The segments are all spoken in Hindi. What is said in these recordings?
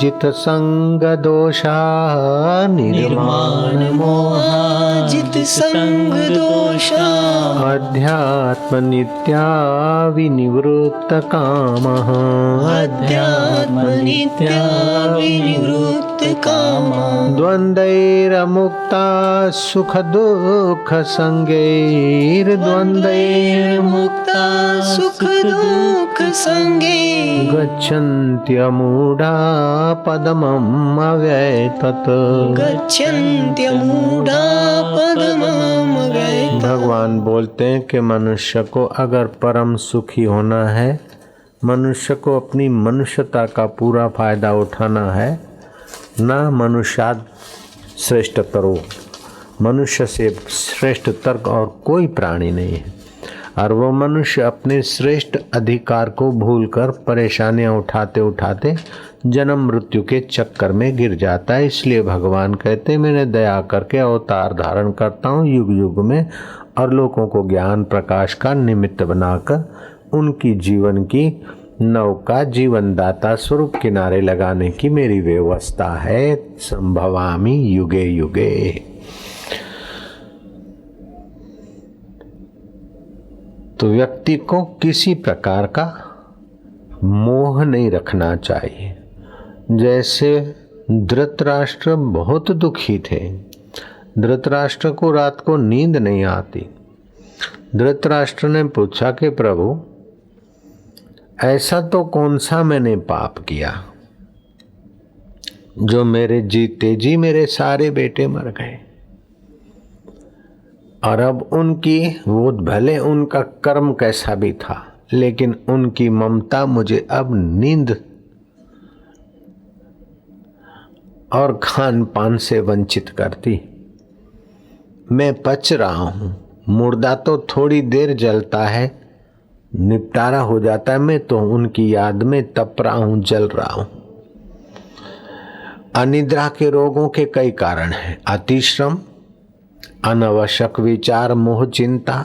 जित संग दोषा निर्माण मोहा जित संग दोषा अध्यात्म नित्या विनिवृत्त कामः अध्यात्म नित्या विनिवृत्त कामा द्वन्द्वैर्मुक्ता सुख दुःख द्वन्द्वैर्मुक्ता सुख दुःख संगे गच्छन्त्यमूढा पदमम् अव्ययतत् गच्छन्त्यमूढा पदमम् अव्ययतत्। भगवान बोलते हैं कि मनुष्य को अगर परम सुखी होना है, मनुष्य को अपनी मनुष्यता का पूरा फायदा उठाना है, ना मनुष्याद श्रेष्ठ तरो, मनुष्य से श्रेष्ठ तर्क और कोई प्राणी नहीं है। और वो मनुष्य अपने श्रेष्ठ अधिकार को भूलकर परेशानियां उठाते उठाते जन्म मृत्यु के चक्कर में गिर जाता है। इसलिए भगवान कहते हैं मैंने दया करके अवतार धारण करता हूँ युग युग में, और लोगों को ज्ञान प्रकाश का निमित्त बनाकर उनकी जीवन की नौका जीवनदाता स्वरूप किनारे लगाने की मेरी व्यवस्था है। संभवामि युगे युगे। तो व्यक्ति को किसी प्रकार का मोह नहीं रखना चाहिए। जैसे धृतराष्ट्र बहुत दुखी थे, धृतराष्ट्र को रात को नींद नहीं आती। धृतराष्ट्र ने पूछा कि प्रभु ऐसा तो कौन सा मैंने पाप किया जो मेरे जीते जी मेरे सारे बेटे मर गए, और अब उनकी वो भले उनका कर्म कैसा भी था लेकिन उनकी ममता मुझे अब नींद और खान पान से वंचित करती। मैं पच रहा हूँ, मुर्दा तो थोड़ी देर जलता है निपटारा हो जाता है, मैं तो उनकी याद में तप रहा हूँ, जल रहा हूँ। अनिद्रा के रोगों के कई कारण हैं, अतिश्रम, अनावश्यक विचार, मोह, चिंता,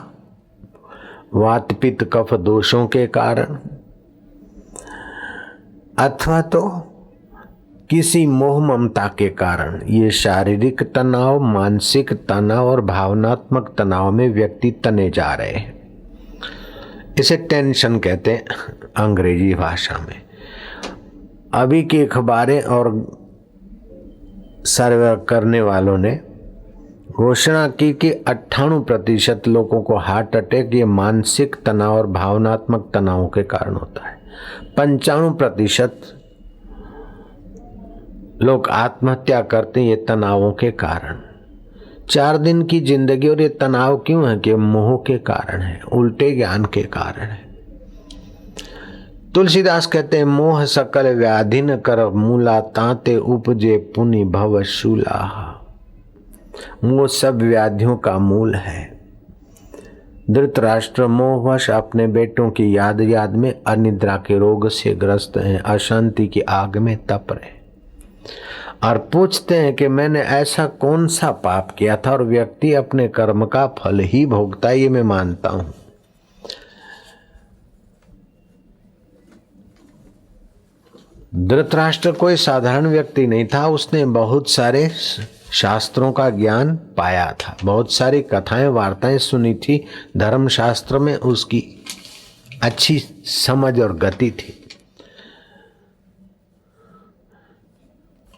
वात पित्त कफ दोषों के कारण, अथवा तो किसी मोह ममता के कारण। ये शारीरिक तनाव, मानसिक तनाव और भावनात्मक तनाव में व्यक्ति तने जा रहे हैं। इसे टेंशन कहते हैं अंग्रेजी भाषा में। अभी की अखबारें और सर्वे करने वालों ने घोषणा की कि 98% लोगों को हार्ट अटैक ये मानसिक तनाव और भावनात्मक तनाव के कारण होता है। 95% लोग आत्महत्या करते हैं ये तनावों के कारण। 4 दिन की जिंदगी और ये तनाव क्यों है कि मोह के कारण है, उल्टे ज्ञान के कारण है। तुलसीदास कहते हैं मोह सकल व्याधि न कर मूला ताते उपजे पुनि भव शूला। मोह सब व्याधियों का मूल है। धृतराष्ट्र मोहवश अपने बेटों की याद में अनिद्रा के रोग से ग्रस्त हैं, अशांति की आग में तप रहे और पूछते हैं कि मैंने ऐसा कौन सा पाप किया था। और व्यक्ति अपने कर्म का फल ही भोगता है, ये मैं मानता हूं। धृतराष्ट्र कोई साधारण व्यक्ति नहीं था, उसने बहुत सारे शास्त्रों का ज्ञान पाया था, बहुत सारी कथाएं वार्ताएं सुनी थी, धर्मशास्त्र में उसकी अच्छी समझ और गति थी।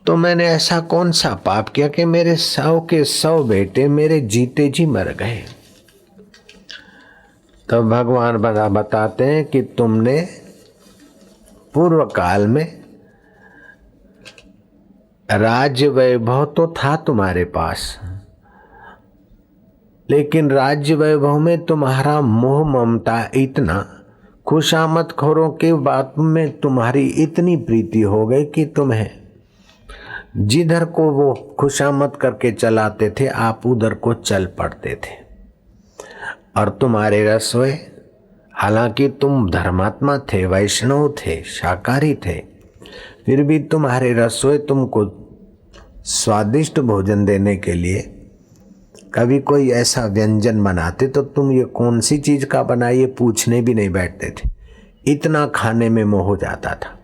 तो मैंने ऐसा कौन सा पाप किया कि मेरे 100 के 100 बेटे मेरे जीते जी मर गए। तो भगवान बताते हैं कि तुमने पूर्व काल में राज्य वैभव तो था तुम्हारे पास, लेकिन राज्य वैभव में तुम्हारा मोह ममता इतना, खुशामद खोरों के बात में तुम्हारी इतनी प्रीति हो गई कि तुम्हें जिधर को वो खुशामद करके चलाते थे आप उधर को चल पड़ते थे। और तुम्हारे रसोई, हालांकि तुम धर्मात्मा थे, वैष्णव थे, शाकाहारी थे, फिर भी तुम्हारे रसोई तुमको स्वादिष्ट भोजन देने के लिए कभी कोई ऐसा व्यंजन बनाते तो तुम ये कौन सी चीज का बना ये पूछने भी नहीं बैठते थे, इतना खाने में मोह हो जाता था।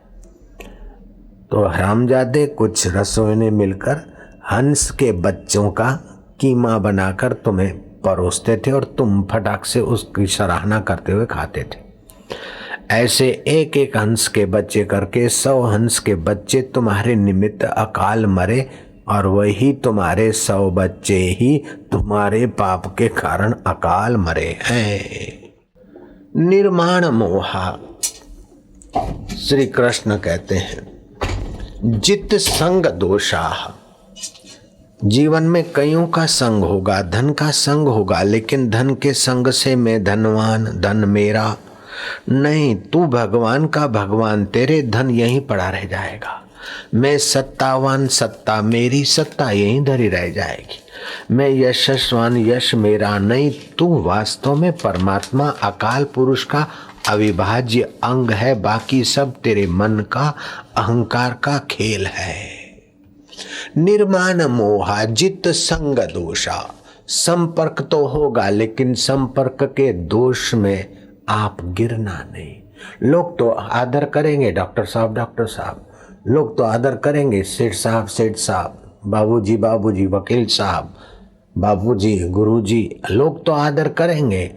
तो हरामजादे कुछ रसोई ने मिलकर हंस के बच्चों का कीमा बनाकर तुम्हें परोसते थे और तुम फटाक से उसकी सराहना करते हुए खाते थे। ऐसे एक एक हंस के बच्चे करके 100 हंस के बच्चे तुम्हारे निमित्त अकाल मरे और वही तुम्हारे 100 बच्चे ही तुम्हारे पाप के कारण अकाल मरे हैं। निर्माण मोहा श्री कृष्ण कहते हैं जित संग दोषा। जीवन में कईयों का संग होगा, धन का संग होगा, लेकिन धन के संग से मैं धनवान, धन मेरा नहीं, तू भगवान का भगवान, तेरे धन यहीं पड़ा रह जाएगा। मैं सत्तावान, सत्ता मेरी, सत्ता यहीं धरी रह जाएगी। मैं यशस्वान, यश मेरा नहीं, तू वास्तव में परमात्मा अकाल पुरुष का अविभाज्य अंग है। बाकी सब तेरे मन का अहंकार का खेल है। निर्माण मोहा जित संग दोषा। संपर्क तो होगा, लेकिन संपर्क के दोष में आप गिरना नहीं। लोग तो आदर करेंगे, डॉक्टर साहब, लोग तो आदर करेंगे, सेठ साहब, बाबूजी, वकील साहब, बाबूजी, गुरुजी, लोग तो आदर करेंगे,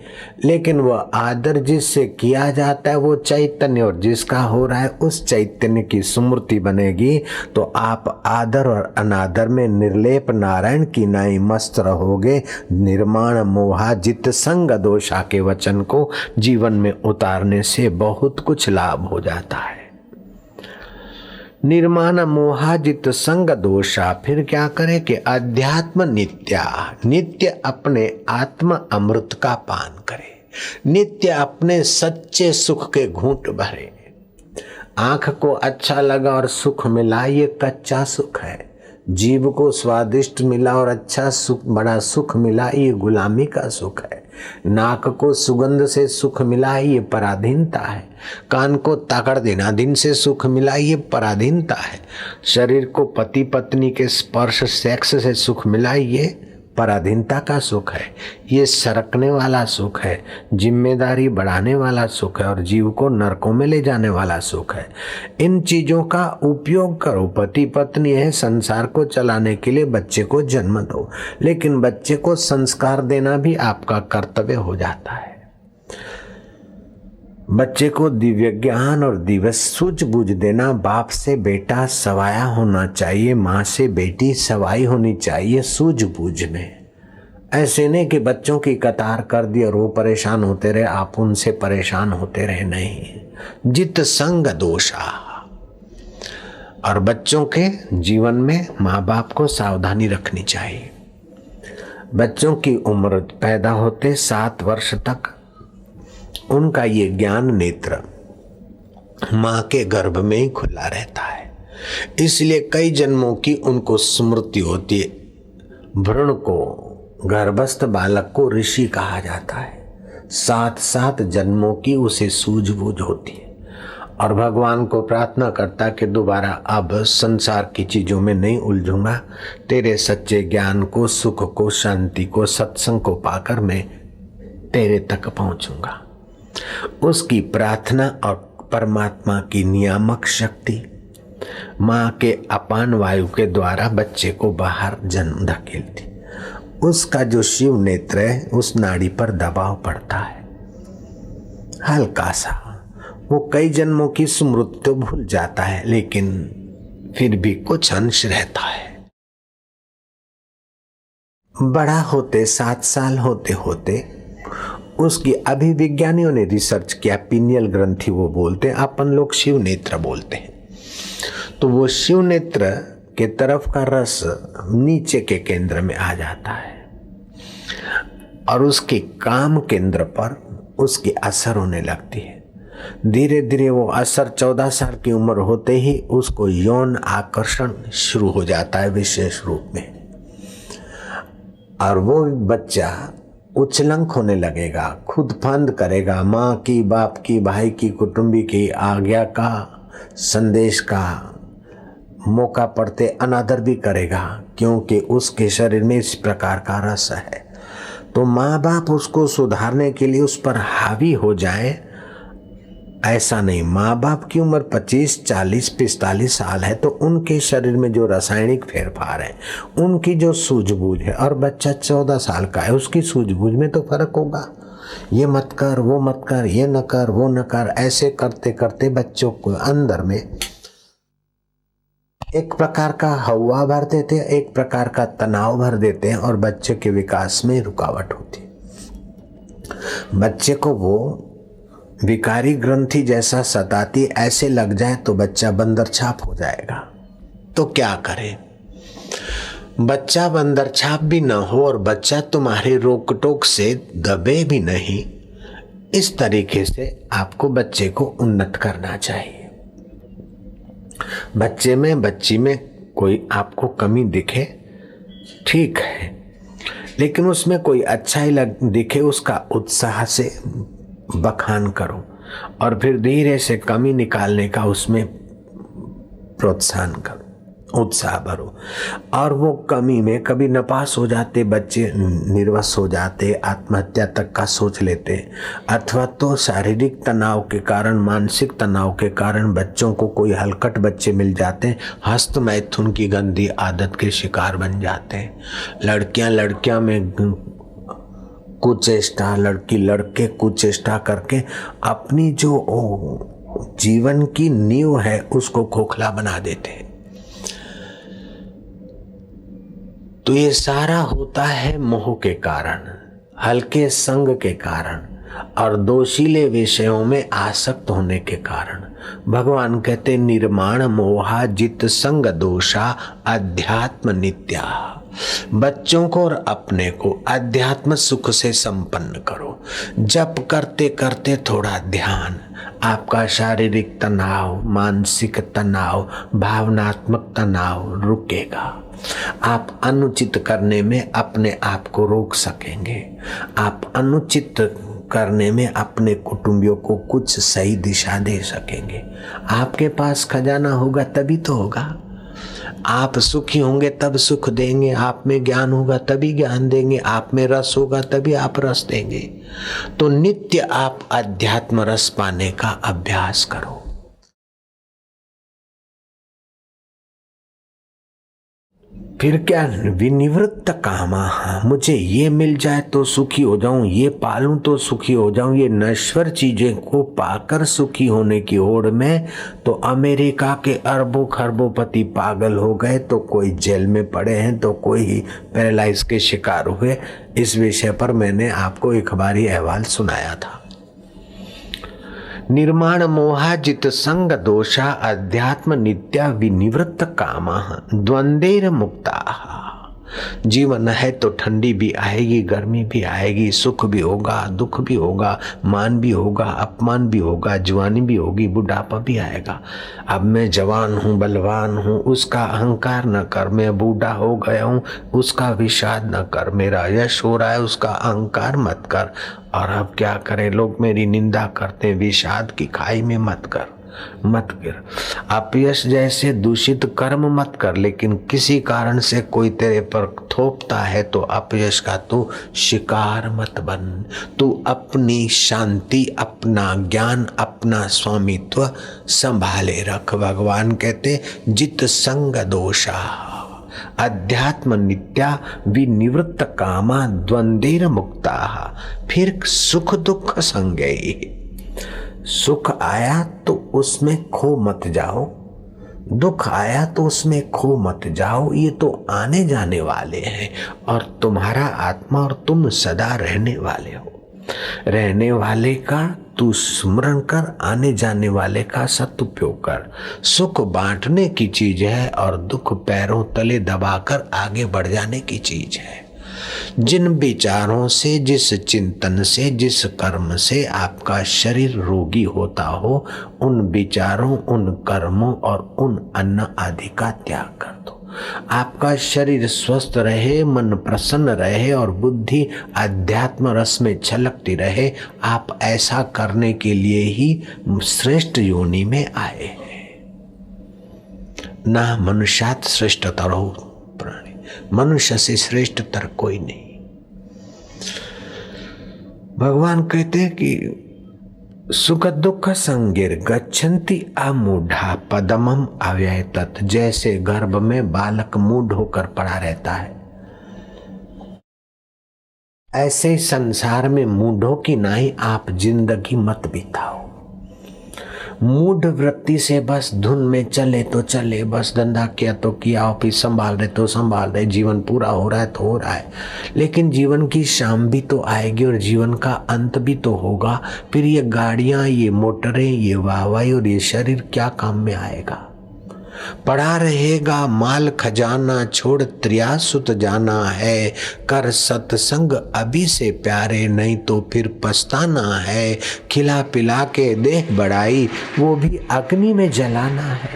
लेकिन वो आदर जिससे किया जाता है वो चैतन्य, और जिसका हो रहा है उस चैतन्य की स्मृति बनेगी, तो आप आदर और अनादर में निर्लेप नारायण की नाई मस्त रहोगे। निर्माण मोहा जित संग दोषा के वचन को जीवन में उतारने से बहुत कुछ लाभ हो जाता है। निर्माण मोहाजित संग दोषा। फिर क्या करे कि अध्यात्म नित्या, नित्य अपने आत्म अमृत का पान करे, नित्य अपने सच्चे सुख के घूंट भरे। आंख को अच्छा लगा और सुख मिला, ये कच्चा सुख है। जीव को स्वादिष्ट मिला और अच्छा सुख, बड़ा सुख मिला, ये गुलामी का सुख है। नाक को सुगंध से सुख मिला, ये पराधीनता है। कान को ताकड़ देना दिन से सुख मिला, ये पराधीनता है। शरीर को पति पत्नी के स्पर्श सेक्स से सुख मिला, ये पराधीनता का सुख है। ये सरकने वाला सुख है, जिम्मेदारी बढ़ाने वाला सुख है और जीव को नरकों में ले जाने वाला सुख है। इन चीजों का उपयोग करो। पति पत्नी है, संसार को चलाने के लिए बच्चे को जन्म दो, लेकिन बच्चे को संस्कार देना भी आपका कर्तव्य हो जाता है। बच्चे को दिव्य ज्ञान और दिव्य सूझबूझ देना। बाप से बेटा सवाया होना चाहिए, माँ से बेटी सवाई होनी चाहिए सूझबूझ में। ऐसे नहीं कि बच्चों की कतार कर दी और वो परेशान होते रहे, आप उनसे परेशान होते रहे, नहीं। जित संग दोषा। और बच्चों के जीवन में माँ बाप को सावधानी रखनी चाहिए। बच्चों की उम्र पैदा होते 7 वर्ष तक उनका ये ज्ञान नेत्र माँ के गर्भ में ही खुला रहता है, इसलिए कई जन्मों की उनको स्मृति होती है। भ्रूण को, गर्भस्थ बालक को ऋषि कहा जाता है। 7 जन्मों की उसे सूझबूझ होती है और भगवान को प्रार्थना करता कि दोबारा अब संसार की चीजों में नहीं उलझूंगा, तेरे सच्चे ज्ञान को, सुख को, शांति को, सत्संग को पाकर मैं तेरे तक पहुंचूंगा। उसकी प्रार्थना और परमात्मा की नियामक शक्ति माँ के अपान वायु के द्वारा बच्चे को बाहर जन्म धकेलती। उसका जो शिव नेत्र है उस नाड़ी पर दबाव पड़ता है हल्का सा। वो कई जन्मों की स्मृति तो भूल जाता है, लेकिन फिर भी कुछ अंश रहता है। बड़ा होते 7 साल होते होते उसकी, अभी विज्ञानियों ने रिसर्च किया, पीनियल ग्रंथि वो बोलते हैं, अपन लोग शिव नेत्र बोलते हैं। तो वो शिव नेत्र के तरफ का रस नीचे के केंद्र में आ जाता है और उसके काम केंद्र पर उसकी असर होने लगती है। धीरे धीरे वो असर 14 साल की उम्र होते ही उसको यौन आकर्षण शुरू हो जाता है विशेष रूप में, और वो बच्चा उछलंक होने लगेगा, खुद फंद करेगा, माँ की, बाप की, भाई की, कुटुंबी की आज्ञा का, संदेश का मौका पड़ते अनादर भी करेगा, क्योंकि उसके शरीर में इस प्रकार का रस है। तो माँ बाप उसको सुधारने के लिए उस पर हावी हो जाए, ऐसा नहीं, माँ बाप की उम्र 25, 40, 45 साल है तो उनके शरीर में जो रासायनिक फेरफार है, उनकी जो सूझबूझ है, और बच्चा 14 साल का है, उसकी सूझबूझ में तो फर्क होगा। ये मत कर, वो मत कर, ये न कर, वो न कर, ऐसे करते करते बच्चों को अंदर में एक प्रकार का हवा भर देते हैं, एक प्रकार का तनाव भर देते हैं, और बच्चे के विकास में रुकावट होती है। बच्चे को वो विकारी ग्रंथि जैसा सताती ऐसे लग जाए तो बच्चा बंदर छाप हो जाएगा। तो क्या करे? बच्चा बंदर छाप भी न हो और बच्चा तुम्हारे रोक टोक से दबे भी नहीं, इस तरीके से आपको बच्चे को उन्नत करना चाहिए। बच्चे में, बच्ची में कोई आपको कमी दिखे, ठीक है, लेकिन उसमें कोई अच्छा ही दिखे, उसका उत्साह से बखान करो और फिर धीरे से कमी निकालने का उसमें प्रोत्साहन करो, उत्साह भरो। और वो कमी में कभी नपास हो जाते बच्चे, निर्वस हो जाते, आत्महत्या तक का सोच लेते, अथवा तो शारीरिक तनाव के कारण, मानसिक तनाव के कारण बच्चों को कोई हलकट बच्चे मिल जाते हैं, हस्त मैथुन की गंदी आदत के शिकार बन जाते हैं। लड़कियां में कुचेष्टा, लड़की लड़के कुचेष्टा करके अपनी जो जीवन की नींव है उसको खोखला बना देते हैं। तो ये सारा होता है मोह के कारण, हल्के संग के कारण और दोषीले विषयों में आसक्त होने के कारण। भगवान कहते निर्माण मोहा जित संग दोषा अध्यात्म नित्या। बच्चों को और अपने को अध्यात्म सुख से संपन्न करो। जप करते करते थोड़ा ध्यान, आपका शारीरिक तनाव, मानसिक तनाव, भावनात्मक तनाव रुकेगा। आप अनुचित करने में अपने आप को रोक सकेंगे। आप अनुचित करने में अपने कुटुंबियों को कुछ सही दिशा दे सकेंगे। आपके पास खजाना होगा तभी तो होगा। आप सुखी होंगे तब सुख देंगे, आप में ज्ञान होगा तभी ज्ञान देंगे, आप में रस होगा तभी आप रस देंगे। तो नित्य आप अध्यात्म रस पाने का अभ्यास करो। फिर क्या, विनिवृत्त कामा, मुझे ये मिल जाए तो सुखी हो जाऊं, ये पालूं तो सुखी हो जाऊं, ये नश्वर चीजें को पाकर सुखी होने की होड़ में तो अमेरिका के अरबों खरबों-पति पागल हो गए, तो कोई जेल में पड़े हैं, तो कोई पैरालाइज के शिकार हुए। इस विषय पर मैंने आपको एक बारी अहवाल सुनाया था। निर्माण मोहा जित संग दोषा अध्यात्म नित्या विनिवृत्त कामा द्वंद्वेर मुक्ता। जीवन है तो ठंडी भी आएगी, गर्मी भी आएगी, सुख भी होगा, दुख भी होगा, मान भी होगा, अपमान भी होगा, जवानी भी होगी, बुढ़ापा भी आएगा। अब मैं जवान हूँ, बलवान हूँ, उसका अहंकार न कर। मैं बूढ़ा हो गया हूँ, उसका विषाद न कर। मेरा यश हो रहा है, उसका अहंकार मत कर। और अब क्या करें, लोग मेरी निंदा करते हैं, विषाद की खाई में मत कर, मत गिर। अपयश जैसे दूषित कर्म मत कर, लेकिन किसी कारण से कोई तेरे पर थोपता है तो अपयश का तू शिकार मत बन। तू अपनी शांति, अपना ज्ञान, अपना स्वामित्व संभाले रख। भगवान कहते जित संग दोषा अध्यात्म नित्या विनिवृत्त कामा द्वंद्वेर मुक्ता। फिर सुख दुख संगे। सुख आया तो उसमें खो मत जाओ, दुख आया तो उसमें खो मत जाओ। ये तो आने जाने वाले हैं और तुम्हारा आत्मा और तुम सदा रहने वाले हो। रहने वाले का तू स्मरण कर, आने जाने वाले का सदुपयोग कर। सुख बांटने की चीज है और दुख पैरों तले दबाकर आगे बढ़ जाने की चीज है। जिन विचारों से, जिस चिंतन से, जिस कर्म से आपका शरीर रोगी होता हो, उन विचारों, उन कर्मों और उन अन्न आदि का त्याग कर दो। आपका शरीर स्वस्थ रहे, मन प्रसन्न रहे और बुद्धि अध्यात्म रस में छलकती रहे। आप ऐसा करने के लिए ही श्रेष्ठ योनि में आए हैं। ना मनुष्यात् श्रेष्ठतर हो प्राणी, मनुष्य से श्रेष्ठतर कोई नहीं। भगवान कहते हैं कि सुख दुख संगिर गच्छन्ति अमूढ़ा पदमम अव्ययतत। जैसे गर्भ में बालक मूढ़ होकर पड़ा रहता है, ऐसे ही संसार में मूढ़ों की नाई आप जिंदगी मत बिताओ। मूढ़ वृत्ति से बस धुन में चले तो चले, बस धंधा किया तो किया, ऑफिस संभाल रहे तो संभाल रहे, जीवन पूरा हो रहा है तो हो रहा है। लेकिन जीवन की शाम भी तो आएगी और जीवन का अंत भी तो होगा। फिर ये गाड़ियां, ये मोटरें, ये वाहवाही और ये शरीर क्या काम में आएगा? पड़ा रहेगा माल खजाना, छोड़ त्रियासुत जाना है। कर सत्संग अभी से प्यारे, नहीं तो फिर पछताना है। खिला पिला के देह बढ़ाई, वो भी अग्नि में जलाना है।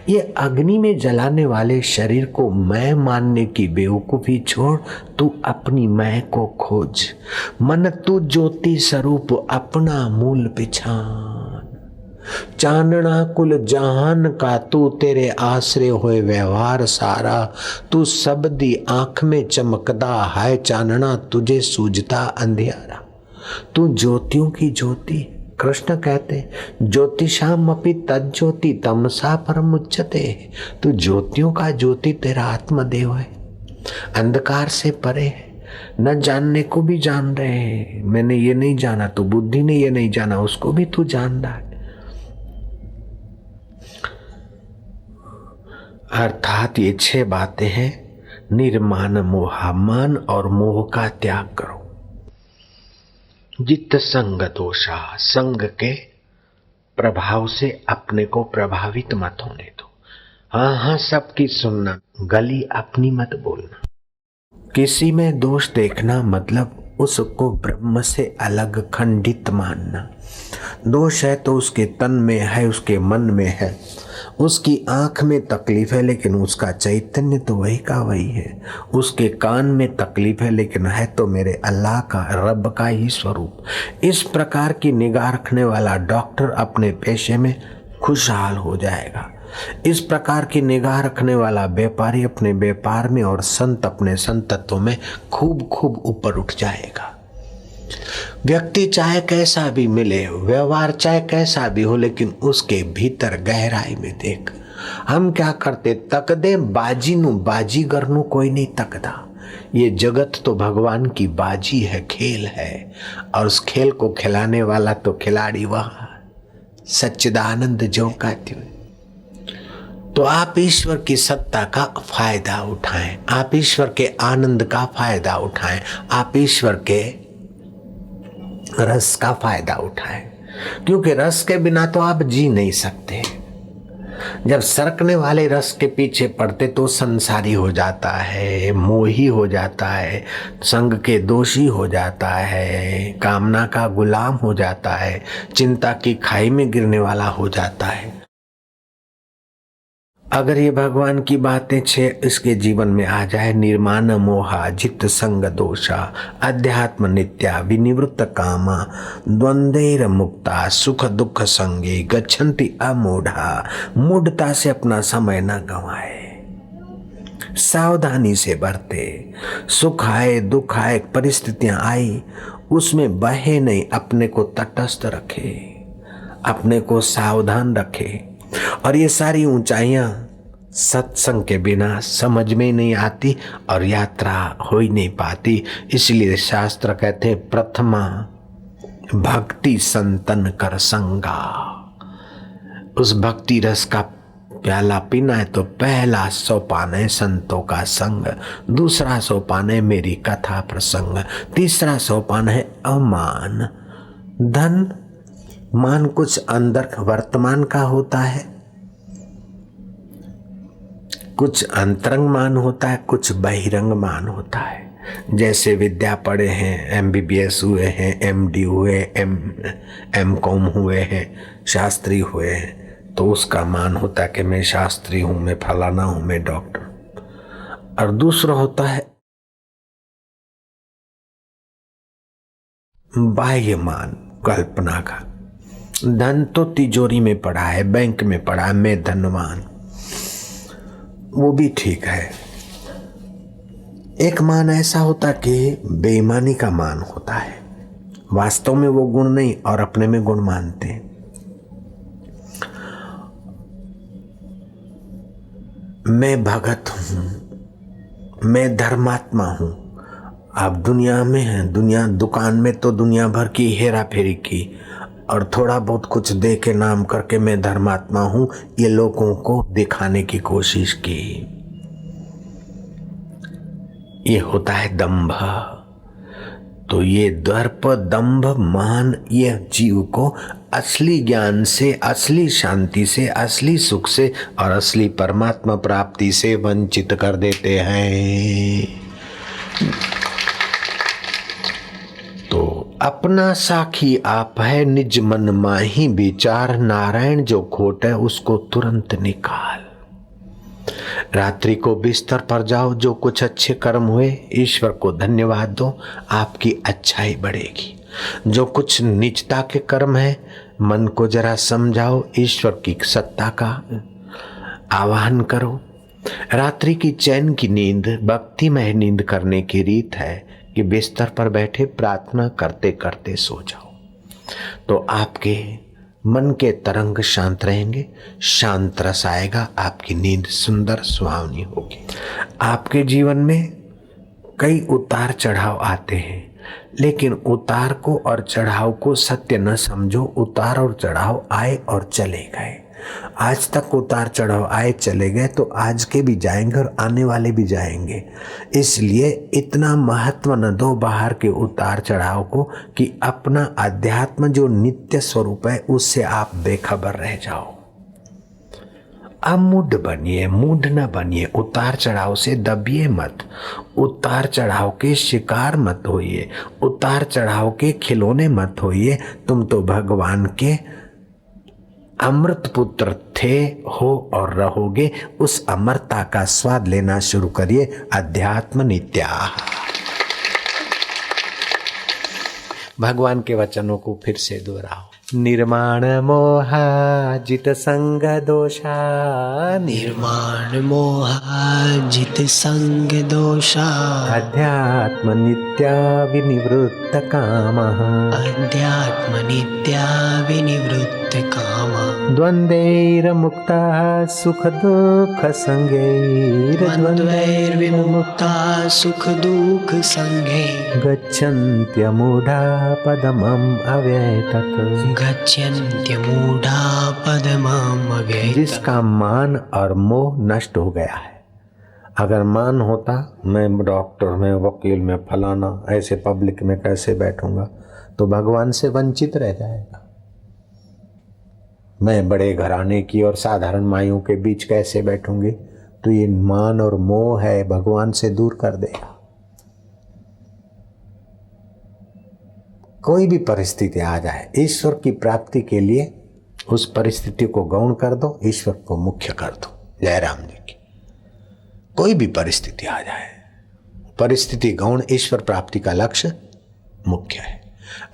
ये अग्नि में जलाने वाले शरीर को मैं मानने की बेवकूफी छोड़, तू अपनी मैं को खोज। मन तू ज्योति स्वरूप अपना मूल पिछान। चानना कुल जहान का तू, तेरे आश्रय होए व्यवहार सारा। तू सबदी आंख में चमकदा है, चानना तुझे सूझता अंधियारा। तू ज्योतियों की ज्योति, कृष्ण कहते ज्योतिषाम अपि तज्ज्योति तमसा परमुच्यते। तू ज्योतियों का ज्योति तेरा आत्मदेव है, अंधकार से परे है। न जानने को भी जान रहे हैं, मैंने ये नहीं जाना तो बुद्धि ने ये नहीं जाना, उसको भी तू जान रहा है। अर्थात ये 6 बातें हैं। निर्माण मोह, मान और मोह का त्याग करो। जित संग दोषा, संग के प्रभाव से अपने को प्रभावित मत होने दो। हाँ हाँ सबकी सुनना, गली अपनी मत बोलना। किसी में दोष देखना मतलब उसको ब्रह्म से अलग खंडित मानना। दोष है तो उसके तन में है, उसके मन में है, उसकी आंख में तकलीफ है लेकिन उसका चैतन्य तो वही का वही है। उसके कान में तकलीफ है लेकिन है तो मेरे अल्लाह का, रब का ही स्वरूप। इस प्रकार की निगाह रखने वाला डॉक्टर अपने पेशे में खुशहाल हो जाएगा। इस प्रकार की निगाह रखने वाला व्यापारी अपने व्यापार में और संत अपने संतत्व में खूब खूब ऊपर उठ जाएगा। व्यक्ति चाहे कैसा भी मिले, व्यवहार चाहे कैसा भी हो, लेकिन उसके भीतर गहराई में देख। हम क्या करते, तक दे बाजी नु, बाजीगर नु कोई नहीं तकदा। ये जगत तो भगवान की बाजी है, खेल है, और उस खेल को खिलाने वाला तो खिलाड़ी वह सच्चिदानंद जो कहते हुए। तो आप ईश्वर की सत्ता का फायदा उठाएं, आप ईश्वर के आनंद का फायदा उठाएं, आप ईश्वर के रस का फायदा उठाएं, क्योंकि रस के बिना तो आप जी नहीं सकते। जब सरकने वाले रस के पीछे पड़ते तो संसारी हो जाता है, मोही हो जाता है, संग के दोषी हो जाता है, कामना का गुलाम हो जाता है, चिंता की खाई में गिरने वाला हो जाता है। अगर ये भगवान की बातें 6 इसके जीवन में आ जाए, निर्माण मोहा, जित संग दोषा, अध्यात्म नित्या, विनिवृत्त कामा, द्वंद्वैर मुक्ता, सुख दुख संगे, गच्छन्ति अमूढ़ा। मूढ़ता से अपना समय न गंवाए, सावधानी से बरते। सुख आए दुख आए, परिस्थितियां आई, उसमें बहे नहीं, अपने को तटस्थ रखे, अपने को सावधान रखे। और ये सारी ऊंचाइयां सत्संग के बिना समझ में नहीं आती और यात्रा हो ही नहीं पाती। इसलिए शास्त्र कहते हैं, प्रथमा भक्ति संतन कर संगा। उस भक्ति रस का प्याला पीना है तो पहला सोपान है संतों का संग, दूसरा सोपान है मेरी कथा प्रसंग, तीसरा सोपान है अमान। धन मान कुछ अंदर वर्तमान का होता है, कुछ अंतरंग मान होता है, कुछ बहिरंग मान होता है। जैसे विद्या पढ़े हैं, MBBS हुए हैं, MD हुए, M.Com हुए हैं, शास्त्री हुए हैं, तो उसका मान होता है कि मैं शास्त्री हूं, मैं फलाना हूं, मैं डॉक्टर। और दूसरा होता है बाह्य मान, कल्पना का। धन तो तिजोरी में पड़ा है, बैंक में पड़ा है, मैं धनवान, वो भी ठीक है। एक मान ऐसा होता कि बेईमानी का मान होता है, वास्तव में वो गुण नहीं और अपने में गुण मानते हैं। मैं भगत हूं, मैं धर्मात्मा हूं। आप दुनिया में हैं, दुनिया दुकान में तो दुनिया भर की हेरा फेरी की और थोड़ा बहुत कुछ दे के नाम करके मैं धर्मात्मा हूं, ये लोगों को दिखाने की कोशिश की। ये होता है दंभ। तो ये दर्प, दंभ, मान ये जीव को असली ज्ञान से, असली शांति से, असली सुख से और असली परमात्मा प्राप्ति से वंचित कर देते हैं। तो अपना साखी आप है, निज मन माही विचार, नारायण जो खोट है उसको तुरंत निकाल। रात्रि को बिस्तर पर जाओ, जो कुछ अच्छे कर्म हुए ईश्वर को धन्यवाद दो, आपकी अच्छाई बढ़ेगी। जो कुछ नीचता के कर्म है मन को जरा समझाओ, ईश्वर की सत्ता का आवाहन करो। रात्रि की चैन की नींद, भक्तिमय नींद करने की रीत है कि बिस्तर पर बैठे प्रार्थना करते करते सो जाओ, तो आपके मन के तरंग शांत रहेंगे, शांत रस आएगा, आपकी नींद सुंदर सुहावनी होगी। आपके जीवन में कई उतार चढ़ाव आते हैं, लेकिन उतार को और चढ़ाव को सत्य न समझो। उतार और चढ़ाव आए और चले गए। आज तक उतार चढ़ाव आए चले गए, तो आज के भी जाएंगे और आने वाले भी जाएंगे। इसलिए इतना महत्व न दो बाहर के उतार चढ़ाव को कि अपना अध्यात्म जो नित्य स्वरूप है उससे आप बेखबर रह जाओ। अमूढ़ बनिए, मूढ़ न बनिए। उतार चढ़ाव से दबिए मत, उतार चढ़ाव के शिकार मत होइए, उतार चढ़ाव के खिलौने मत होइए। तुम तो भगवान के अमृत पुत्र थे, हो और रहोगे। उस अमरता का स्वाद लेना शुरू करिए। अध्यात्म नित्या। भगवान के वचनों को फिर से दोहराओ। निर्माण मोहा जित संग दोषा, निर्माण मोहा जित संग दोषा, अध्यात्म नित्या विनिवृत्त कामः, अध्यात्म नित्या विनिवृत्त कामा, द्वन्द्वैर्मुक्ता सुख दुःख द्वन्द्वैर्विमुक्ता सुख दुःख संगे, गच्छन्त्यमूढा पदमम् अव्ययतत्, गच्छन्त्यमूढा पदमम् अव्ययतत्। जिसका मान और मोह नष्ट हो गया है। अगर मान होता मैं डॉक्टर, मैं वकील, मैं फलाना, ऐसे पब्लिक में कैसे बैठूंगा, तो भगवान से वंचित रह जाएगा। मैं बड़े घराने की और साधारण माइयों के बीच कैसे बैठूंगी, तो ये मान और मोह है, भगवान से दूर कर देगा। कोई भी परिस्थिति आ जाए, ईश्वर की प्राप्ति के लिए उस परिस्थिति को गौण कर दो, ईश्वर को मुख्य कर दो। जय राम जी की। कोई भी परिस्थिति आ जाए, परिस्थिति गौण, ईश्वर प्राप्ति का लक्ष्य मुख्य है।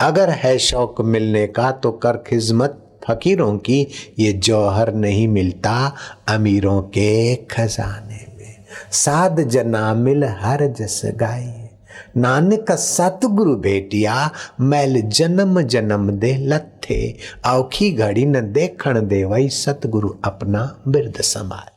अगर है शौक मिलने का तो कर खिदमत फकीरों की, ये जौहर नहीं मिलता अमीरों के खजाने में। साध जना मिल हर जस गाई, नानक सतगुरु भेटिया, मैल जन्म जन्म दे लथे, औखी घड़ी न देखण दे वही सतगुरु अपना बिरद समाए।